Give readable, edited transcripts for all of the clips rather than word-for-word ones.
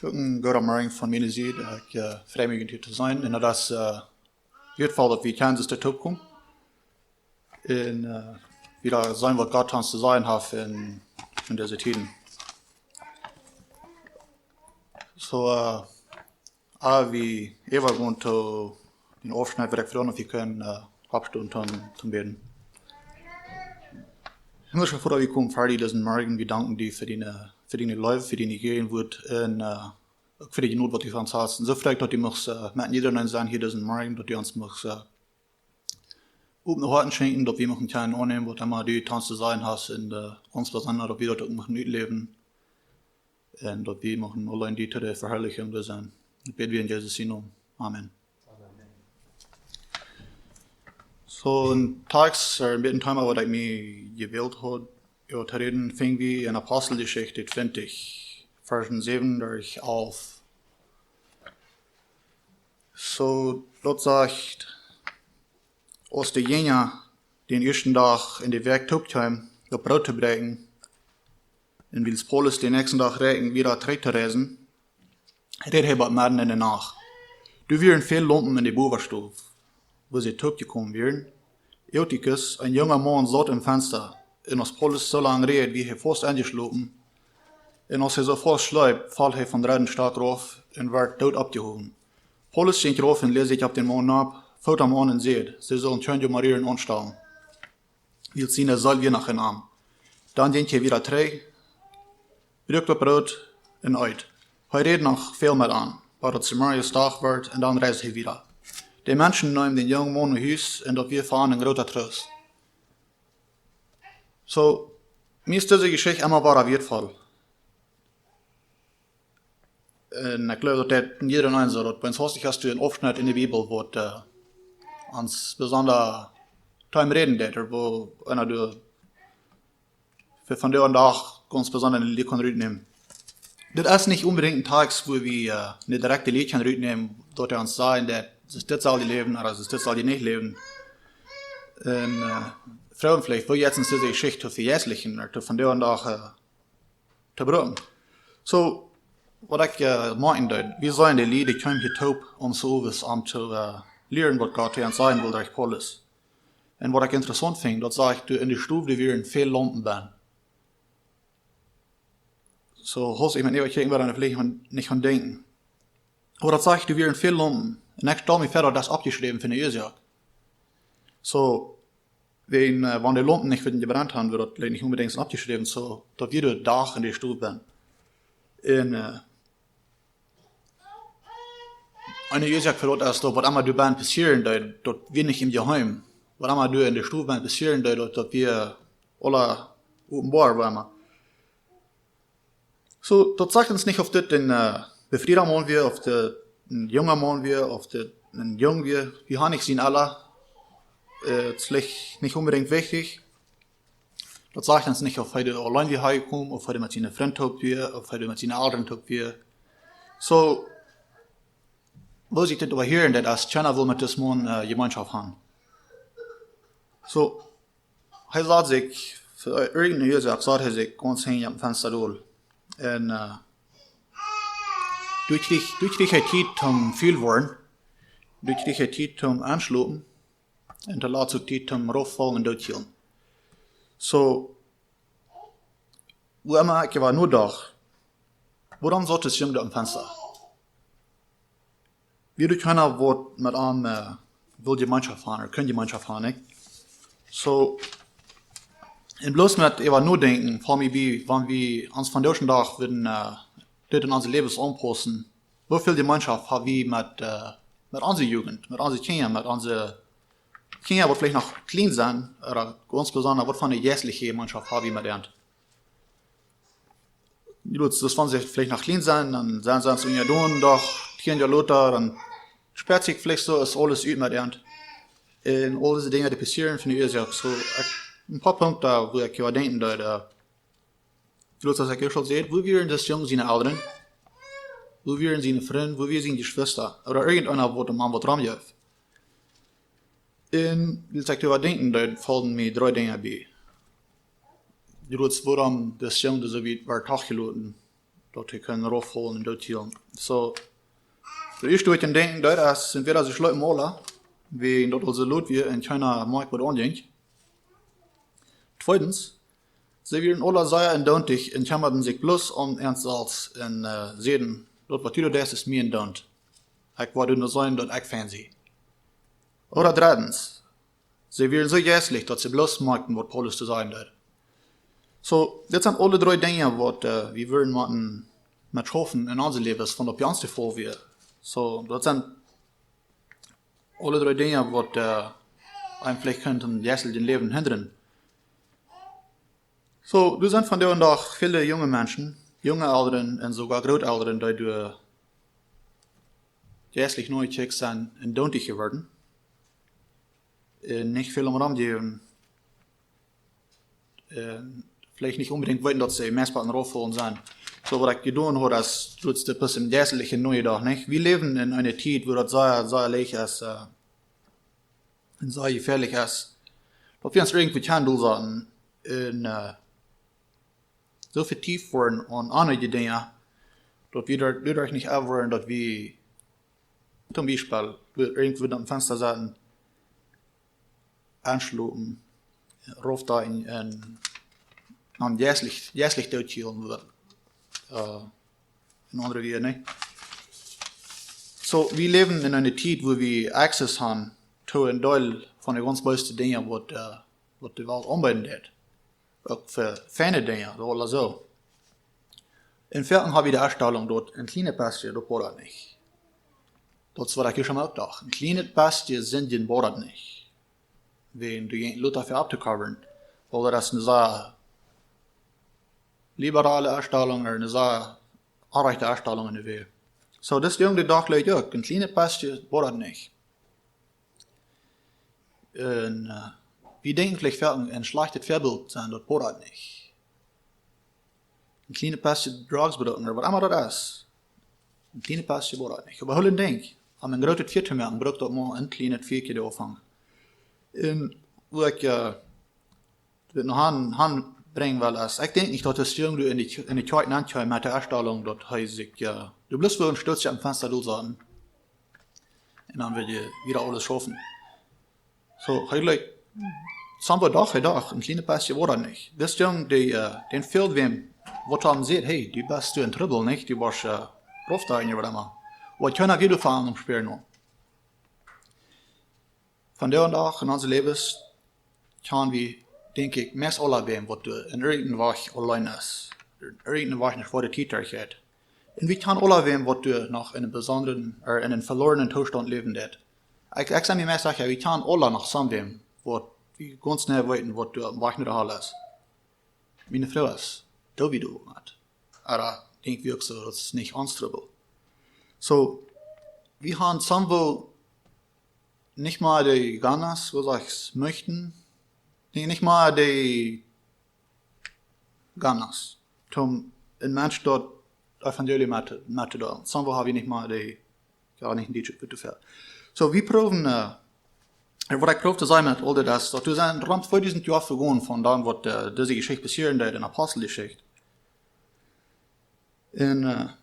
Een goede morgen van mijn zijde. Ik vrij me hier te zijn. En dat is het geval dat we Kansas te top komen. En wieder sein, was Gott uns zu sein hat in dieser Tiden. So, wie Eva wohnt, den Aufschneid wird verloren, und wir können Hauptstunden zum Beten. Himmlischer Vater, wir kommen fertig diesen Morgen, wir danken dir für deine Läufe, für deine Gehen wird, und auch für die Not, was du für uns hast. Und so vielleicht, dass du mit jeder sein hier diesen Morgen, dass du uns opene harten schenken, dat we mogen kunnen aannemen wat immer du tanzt zu sein hast in uns besonders, dat wir dort mogen uitleven en dat we mogen alleen die te verherrlichen we zijn. Ik bid we in Jezus' naam. Amen. So ein Tags, ein bisschen Thema, was ich mir gewählt habe, zu reden, fing wie in Apostelgeschichte 20, Versen 7 durch 11. So, dort sagt, als de jener den eerste dag in de werk toekkwam op brood te brengen, en wils Paulus den nächsten dag reken wieder terug te reizen, reed hij wat midden in de nacht. Du waren veel lompen in de bovenstof, wo sie toegekomen waren. Eutychus, een junger man, zat im Fenster, en als Paulus so lang reed, wie hij vast angeslopen, en als hij zo vast sluipt, valt hij van dritten Stock rauf en werd dood abgehoben. Paulus ging rauf en lees zich op den man ab, Fout am Ohren seht, sie sollen schön marieren anstellen. Wir ziehen es soll wir nach den Arm. Dann denkt ihr wieder drei, drückt das Brot und uit. Heute redet noch viel mit an, weil das Marius Tag wird und dann reist er wieder. Die Menschen nehmen den jungen Mann in Haus und das wir fahren ein großer Trost. So, mir ist diese Geschichte immer war wertvoll. Und ich glaube, dass das in jeder einen so, dass bei uns hast du einen Aufschnitt in der Bibel, wo ans besonders Time reden deed, wo einer du von der Tag ganz besonders ein Lied kann nehmen. Das ist nicht unbedingt ein Tag, wo wir eine direkte Lied kann nehmen, dort wir uns sagen, dass das soll die leben, oder das soll die nicht leben. Und Frauen vielleicht, wo jetzt in diese Geschichte für Jährlichen, oder von der Tag zu brauchen. So, was ich meinte, wir sollen die Lieder, die kommen hier taub, um so was zu leren wat Gott hier sagen will durch Paulus. Und was ich interessant finde, das sagt, du in der Stube, die wir in viel Lampen bin. So, hast ich mit ihr kriegen, wir vielleicht nicht an denken. Aber das sagt, du wir in viel Lampen. Und ich stelle mich vor, das abgeschrieben für eine Ursache. So, wenn die Lampen nicht für den gebrannt haben, wird das nicht unbedingt abgeschrieben, so, dass wir den Tag in der Stube bin. Und, eine Ursache für das ist, was immer du beim passieren, dass wir nicht im Geheim, was immer du in der Stube beim passieren, dass wir alle offenbar waren. So, das sagt uns nicht, ob das ein befriedeter Mann wir, ob das ein junger Mann wir, ob das ein Jung wir haben nicht sehen alle. Das ist nicht unbedingt wichtig. Das sagt uns nicht, ob heute allein wir heimkommen, ob heute mit seinen Freunden top wir, ob heute mit seinen Eltern top wir. So, was ich das überhören, dass keiner will mit diesem Mann Gemeinschaft haben. So, er sagt sich, für irgendeine Ursache sagt er sich ganz hin am Fenster durch. Und durch die Zeit zum viel worden, durch die Zeit zum Anschlupen, und der letzte Zeit zum Rauffallen und Durchhören. So, wo immer ich war nur da, woran sollte es jung am Fenster? Wir durch keiner Wort mit an will Gemeinschaft haben, oder können Gemeinschaft haben, nicht? So, und bloß mit über nur denken, vor mir wie, wenn wir uns von deutschen Tag würden, dort in unser Leben anpassen, wie viel Gemeinschaft haben wir mit unserer Jugend, mit unseren Kindern, mit unseren Kindern, die vielleicht noch klein sind, oder ganz besonders, was von der jährlichen Gemeinschaft haben wir mit denen. Das wenn sie vielleicht noch klein sind, dann sagen sie uns in ihr Don, doch, Kinder Luther, dann sperrt sich vielleicht so, ist alles übt mit denen. Und all diese Dinge, die passieren, finde ich, ist so, ein paar Punkte, wo ich denken, dass ich schon sehe, wo wir das Jungen seine Eltern, wo wir seine Freunde, wo wir seine Geschwister, oder irgendeiner, wo der Mann was dran hat. Und als ich darüber denken, da fallen mir drei Dinge bei. Warum das Jungen so wie war Tag geladen, dort die können raufholen und dort hielen. So, der erste, was ich denke, das sind wir also Leute Mola, wie dort also Leute wir in China Markt wird angehen. Zweitens, sie werden alle sehr endontig in Chammerden sich bloß ernst als in Süden. Dort was du das ist mir endont. Ich war nur sein, dort ich fancy. Oder drittens, sie werden so jässlich, dass sie bloß merken, was Paulus zu sagen hat. So, das sind alle drei Dinge, was wir würden mit hoffen in unser Leben von der Pianste vor wir. So, das sind alle drei Dinge, was einem vielleicht könnten jässlich den Leben hindern. So, du sind von der und auch viele junge Menschen, junge Eltern und sogar Großeltern, die du jässlich neu checkst, sind endontig geworden. Nicht viel am Raum geben. Vielleicht nicht unbedingt wollen, dass sie messbaren raufholen sind. So, was ich getan habe, das tut ein bisschen jässliche neue Tag, nicht? Wir leben in einer Zeit, wo das sehr leicht ist, und sehr gefährlich ist. Dass wir uns irgendwie handeln sollten, so vertieft worden an andere Dinge, dass wir dadurch nicht erwähnen, dass wir zum Beispiel irgendwo am Fenster saßen, anschlugen, rauf da in jässlich durchhielen wird. In andere Wege, ne? So, wir leben in einer Zeit, wo wir Access haben zu ein Teil von den ganz meisten Dingen, was die Welt anbietet. Auch für feine Dinge, oder so. In Vierten habe ich die Erstellung dort, ein kleines Pastor, das bohrt nicht. Das war ich schon mal auch. Ein kleines Pastor sind den bohrt nicht. Wenn du gehst, Luther für abzucovern, weil das eine sehr liberale Erstellung oder eine sehr arrechte Erstellung in der Welt. So, das Ding, die dachte ich auch, ein kleines Pastor bohrt nicht. Und, wir denken gleich ein schlechtes Vorbild sein, das bohrt nicht. Ein kleines Pastor Drugs bedeuten, aber was immer das ist. Ein kleines Pastor bohrt nicht. Aber hol denk, am ein großes Viertel mehr, braucht das mal ein kleines Viertel auffangen. Und wo ich noch han bringen will, ist, ich denke nicht, dass das irgendwie in die zweiten Anteil mit der Erstellung, dort heißt ich, du bloß für ein Stürzchen am Fenster losladen. Und dann wird ihr wieder alles schaffen. So, eigentlich, Samba doch, ein kleines Pastor war das nicht. Das Ding, den fehlt wem, was haben sieht, hey, du bist in Trouble, nicht? Du warst, Profstein oder immer. Was können wir fahren und spielen noch? Von der und auch in unser Leben kann wir, denke ich, meist alle werden, was du in irgendeiner Woche allein ist. In irgendeiner Woche nicht vor der Tätigkeit. Und wir können alle werden, was du noch in einem besonderen, in einem verlorenen Zustand leben wird. Ich sage mir meist, wir können alle noch zusammen werden, was wir ganz schnell wissen, was du am Woche nicht der ist. Meine Frau ist, da wie du hast. Aber ich denke wirklich so, das ist nicht anstrengend. So, wir haben zusammen nicht mal die Ganas, was ich möchten, nicht mal die Ganas, um in Mensch dort Evangelium mit da. Zusammen habe ich nicht mal die, gar nicht in die bitte fährt. So, wir proben, was ich probe zu sein mit all das, dass du sind rund 2000 Jahre vergangen von da, was diese Geschichte passieren, in der Apostelgeschichte. Und,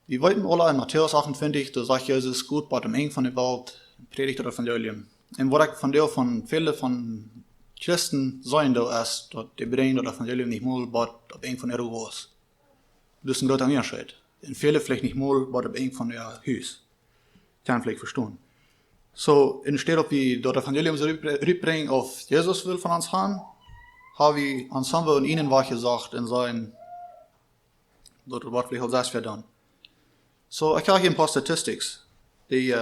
wir wollten alle in Matthäus 28, da sagt Jesus gut, bei dem Eng von der Welt, predigt das Evangelium. Und was ich von vielen von Christen sagen da ist, dass die bringen das Evangelium nicht mal bei dem Eng von der Haus. Das ist ein großer Unterschied. Und viele vielleicht nicht mal bei dem Eng von der Haus. Kann vielleicht verstehen. So, instead of wir das Evangelium so rüberbringen auf Jesus will von uns haben, habe ich ensemble und ihnen was gesagt in sein, das Wort vielleicht als das dann. So, ich habe hier ein paar Statistiken, die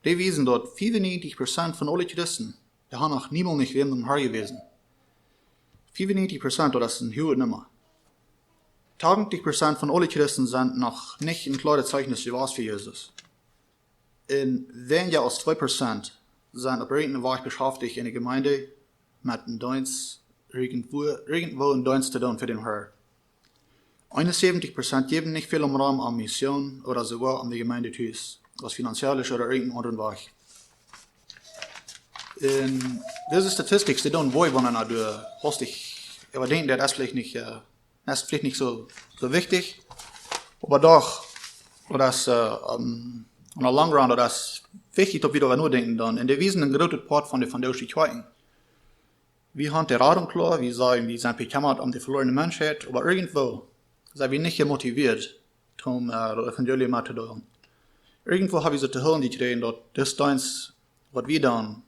wiesen dort 95% von allen Christen, die haben noch niemals nicht während dem Herr gewesen. 95%, das ist eine hohe Nummer. 80% von allen Christen sind noch nicht in klare Zeugnis was für Jesus. In weniger als 2% sind auf irgendeine Weise beschäftigt in der Gemeinde mit einem Dienst, irgendwo einen Dienst zu tun für den Herr. 71% geben nicht viel am Raum an Mission oder sogar an die Gemeinde Tüß, was finanziell ist oder irgendeinen anderen Weg. In diese Statistik, die tun wohl, wenn du hast dich, aber denken, das ist vielleicht nicht so wichtig. Aber doch, das, on der long run, das wichtig, dass wir darüber nachdenken dann. In der Wiesen ein großer Part von der Kirchen. Wir haben die Radung klar, wir sagen, wir sind bekümmert um die verlorene Menschheit, aber irgendwo sind wir nicht motiviert, um das Evangelium zu tun. Irgendwo habe ich so zu hören, die kriegen, dass das Dienst, was wir dann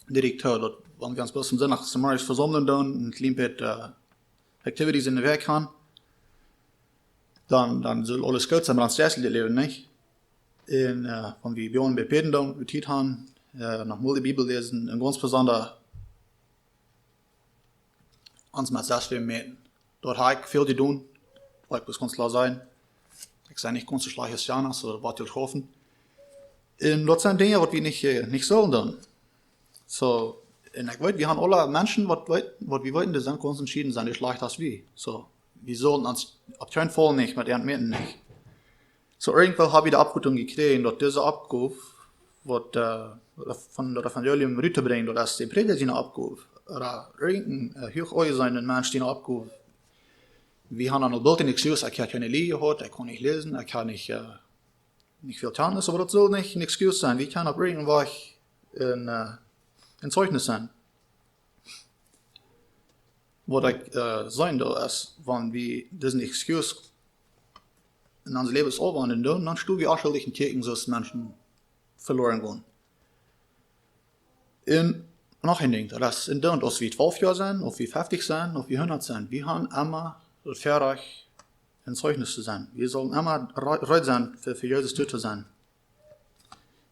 direkt hören, wenn wir uns bloß im Sinne nach Samarisch versammeln und ein kleines Activities in der Werk haben, dann soll alles gut sein, aber ans Dessel leben, nicht? Und wenn wir bei uns bei Beten dann getan haben, nach mal die Bibel lesen, und ganz besonders ans mit Selbstwert meten. Dort habe ich viel zu tun, weil ich ganz klar sein. Ich sage nicht ganz so schlecht als Janas oder was ich hoffen. Und dort sind Dinge, die wir nicht sollen tun. So, und ich weiß, wir haben alle Menschen, was wir wollten, die sind ganz entschieden sind, die schlecht als wir. So, wir sollen uns auf keinen Fall nicht mit ihren Meten nicht. So, irgendwo habe ich die Abgutung gekriegt, dass diese Abgabe, was von der Evangelium rüberbringt, oder dass die Prediger seine Abgabe, oder irgendein hochäußernder Mensch seine Abgabe. Wir haben an der Bild in Excuse, ich habe keine Linie gehört, ich kann nicht lesen, ich kann nicht viel tun, aber das soll nicht ein Excuse sein. Wir können auch irgendwas ein Zeugnis sein. Was ich sagen da ist, wenn wir diesen Excuse in unser Leben anwenden, dann stehen wir auch schuldig in Kirchen, dass Menschen verloren gehen. Und noch ein Ding, das ist nicht, ob wir 12 Jahre sind, ob wir 50 sind, ob wir 100 sind. Wir haben immer fertig, ein Zeugnis zu sein. Wir sollen immer bereit sein, für Jesus zu sein.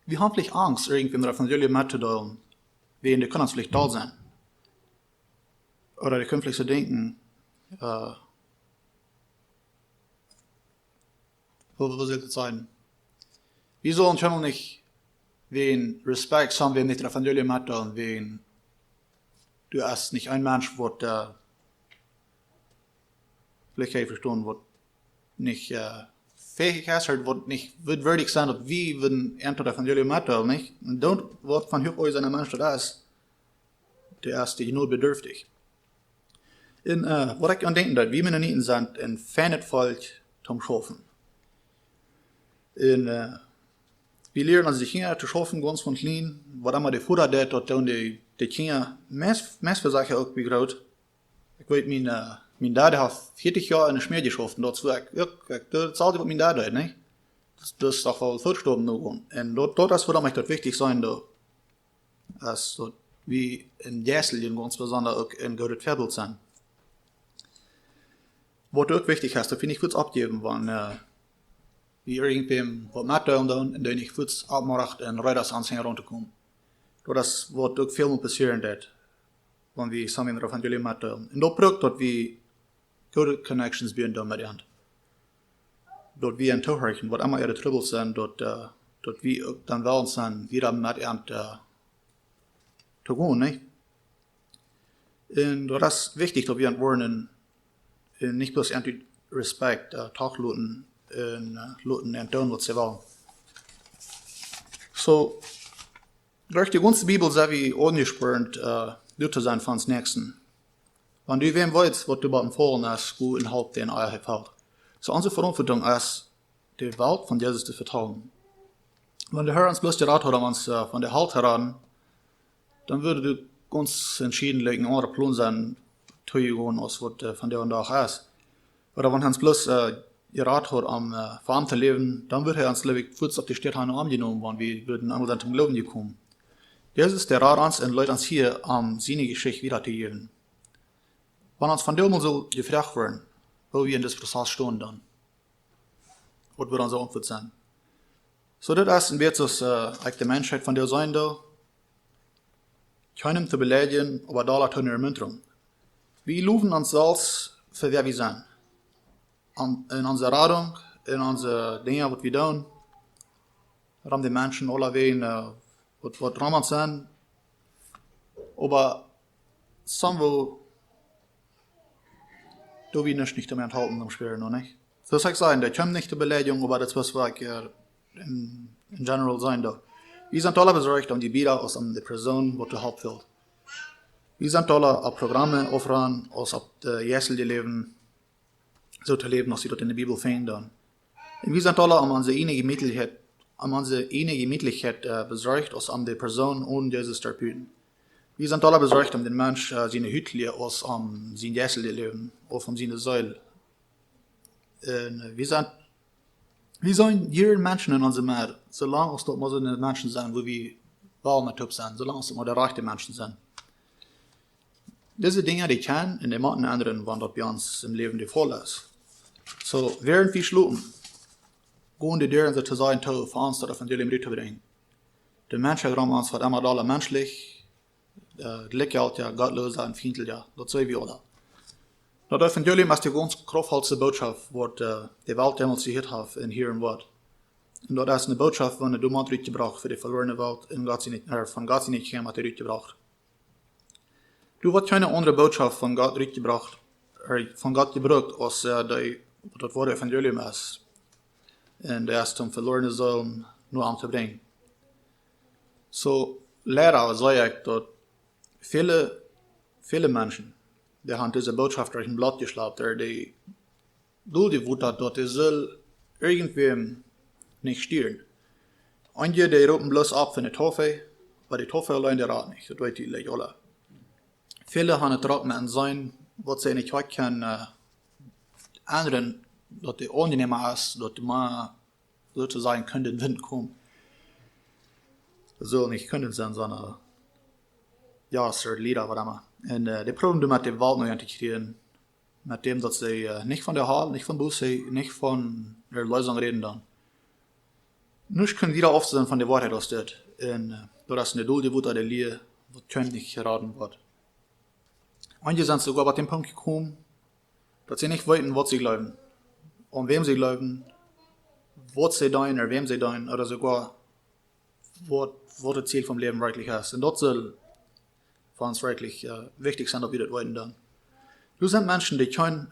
Wir haben vielleicht Angst, irgendwie in der Evangelium mitzuteilen, die können uns vielleicht da sein. Oder die können vielleicht so denken, wo soll ich das sagen? Wir sollen schon nicht wen Respekt haben, wenn nicht das Evangelium mitteilen, wen du hast nicht ein Mensch, der vielleicht kann ich verstehen, was nicht fähig ist, was nicht würdig sein, dass wir würden das Evangelium mitteilen, nicht? Und dann, was von euch ein Mensch das ist, der ist die nur bedürftig. Und was ich an denken, dass wir Mennoniten sind, ein fernes Volk zum Schaffen. Und wir lernen also die Kinder zu schaffen, ganz von klein, was immer die Futter hat, dort dann die Kinder meist für Sachen auch begraut. Ich weiß, mein Dad hat 40 Jahre in der Schmiede geschafft, und dort war das zahlt was mein Dad hat, nicht? Das ist doch wohl verstorben geworden. Und dort ist für mich das wichtig sein, dass dort wie in Jesselien ganz besonders auch in gutes Vorbild sind. Was auch wichtig ist, da finde ich kurz abgeben, wenn wie irgendwem was mitteilen dann, und dann ich kurz abmacht und Reuters anhängen runterkommen. Das wird auch viel mehr passieren, wenn wir zusammen in der Evangelium mitteilen. Und das braucht, dass wir gute Connections bilden da mit ihnen. Dass wir ein Zuhören, was immer ihre Troubles sind, dass wir auch dann wollen sind, wieder mit ihnen zu gehen, nicht? Und das ist wichtig, dass wir wollen, nicht bloß irgendwie Respekt, Tachluten, und tun, was sie wollen. So, durch die ganze Bibel sind wir angesprochen, zu sein von uns Nächsten. Wenn du wem weißt, was du bei dem Fallen hast, gut in Haupt den Eier gefällt. So, unsere Verantwortung ist, die Welt von Jesus zu vertrauen. Wenn der Herr uns bloß geraten hat, uns von der Halt heran, dann würde du ganz entschieden legen, andere Plan sein, zu gehen, als was von der und da ist. Oder wenn er uns bloß geraten hat, am verarmten Leben, dann würde er uns, glaube ich, kurz auf die Stadt angenommen, wenn wir würden einmal zum Glauben gekommen. Jesus, der rat uns und lädt uns hier seine Geschichte wiederzugeben. Wenn uns von dem so gefragt werden, wo wir in das Prozess stehen dann, was wird unsere Antwort sein? So, das ist ein Wert, dass die Menschheit von der sein da, keinem zu beleidigen, aber da lag eine Ermunterung. Wir loben uns selbst für wer wir sind. In unserer Radung, in unsere Dinge, was wir tun, haben die Menschen alle wehen, was dran sind. Aber somwo, da wir nicht mehr enthalten, am Spielen noch nicht. So soll ich sagen, der kommt nicht zur Beleidigung, aber das was wir in general sein da. Wir sind alle besorgt die Bilder aus der Person, was du Haupt will. Wir sind alle auf Programme aufran, aus auf die Jessel leben. so zu leben, als sie dort in der Bibel finden dann. Und wir sind alle um unsere einige Möglichkeit besorgt, als um die Person ohne Jesus zu töten. Wir sind alle besorgt um den Mensch seine Hütte, als um sein Jessel zu leben, oder um seine Säule. Und wir sind jeden Menschen in unserem Meer, solange es dort mal so eine Menschen sind, wo wir wahrnehmen sind, solange es mal der rechte Menschen sind. Diese Dinge, die kennen, und die machen anderen, wann dort bei uns im Leben der Fall ist. So, während wir schlupen, gehen die Dürren zu sein, für uns das Evangelium rüberzubringen. Der Mensch hat uns wird immer alle menschlich, gleichgültig, ja, gottlos und feindlich, ja, das soll wir alle. Das Evangelium ist die ganz kraftvollste Botschaft, was die Welt damals gehört hat, in hier und Wort. Und das ist eine Botschaft, die du mal gebracht für die verlorene Welt, und von Gott sie nicht hat gebracht. Du hast keine andere Botschaft von Gott gebracht, als das Wort Evangelium ist. Und das ist zum verlorenen Sohn nur anzubringen. So, leider sage ich, dass viele Menschen, die haben diese Botschaft durch ein Blatt geschlagen, die duldig wurde, dass die soll irgendwem nicht stehlen. Einige, die roten bloß ab von der Taufe, aber die Taufe allein der Rat nicht, das weiß ich alle. Viele haben es drauf mit sein, was sie nicht heute können, anderen, dass die angenehmer ist, dass die mal sozusagen können den Wind kommen. Das soll nicht können sein, sondern ja, es ist Lieder, was immer. Und die probieren mit der Welt neu integrieren, mit dem, dass sie nicht von der Heil, nicht von Buße, nicht von der Lösung reden dann. Nicht können wieder oft sein von der Wahrheit aus dort. Und das ist eine dulde Wut der Liebe, was können nicht geraten wird. Einige sind sogar bei dem Punkt gekommen, dass sie nicht wollten, was sie glauben, um wem sie glauben, was sie tun oder wem sie tun, oder sogar, was das Ziel vom Leben wirklich ist. Und das soll für uns wirklich wichtig sein, dass wir das wollen dann. Du sind Menschen, die können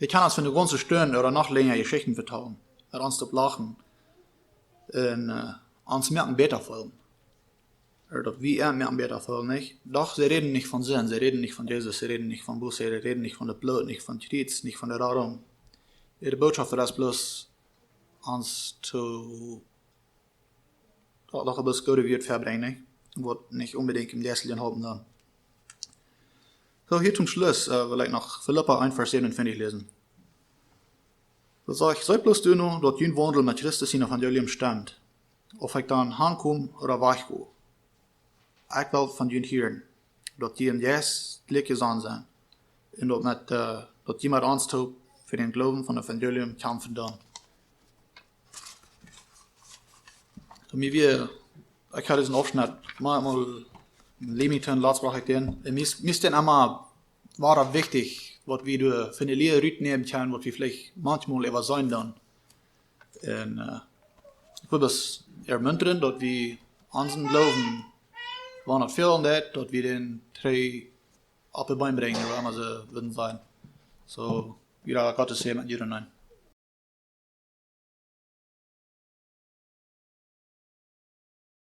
uns für eine ganze Stunde oder noch länger Geschichten vertrauen, mit uns zu lachen, und uns merken besser folgen. Oder wie merken besser folgen, nicht? Doch, sie reden nicht von Sinn, sie reden nicht von Jesus, sie reden nicht von Buße, sie reden nicht von der Blut, nicht von Triez, nicht von der Radung. Ihre Botschaft ist bloß, uns doch ein bisschen gute Wert verbringen, was nicht unbedingt im Lässchen haben dann. So, hier zum Schluss will ich noch Philippa 1, Vers 27 lesen. Da sage ich, sei bloß du nur, dass jün Wandel mit Christus in Evangelium stammt, ob ich dann heimkomme oder weggehe. Ich will von jün hören, dass die in Jesus glücklich sein sind, und dass die mit uns für den Glauben von Evangelium kämpfen dann. So, ich habe diesen Aufschnitt mal limitieren, lassen ich den. Mir ist dann immer war wichtig, was wir für eine Lehre nehmen können, was wir vielleicht manchmal über sein dann. Und ich will das ermuntern, dass wir unseren Glauben war noch viel an das, dass wir den drei auf die Beine bringen, oder immer so würden sein. So, wieder Gottes Segen mit jedem.